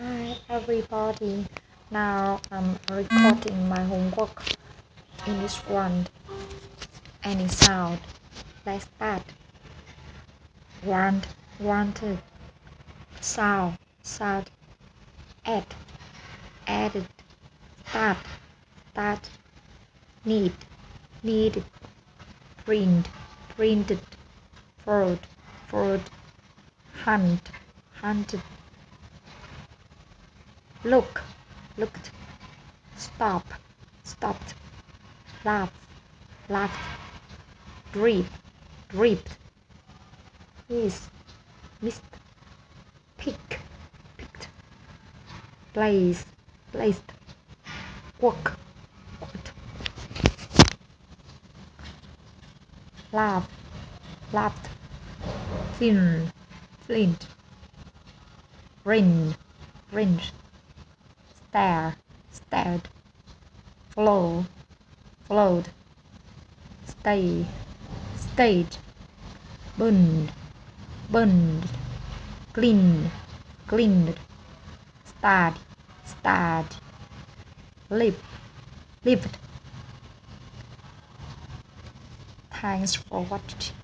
Hi everybody, now I'm recording my homework in this one. Any sound, let's start. Wanted, sound, added, start, needed, printed, fraud, hunted, looked, stopped, laughed, dripped, missed, picked, placed, worked, laughed, flint, range, stared, flowed, stayed, burned, cleaned, starred, lived. Thanks for watching.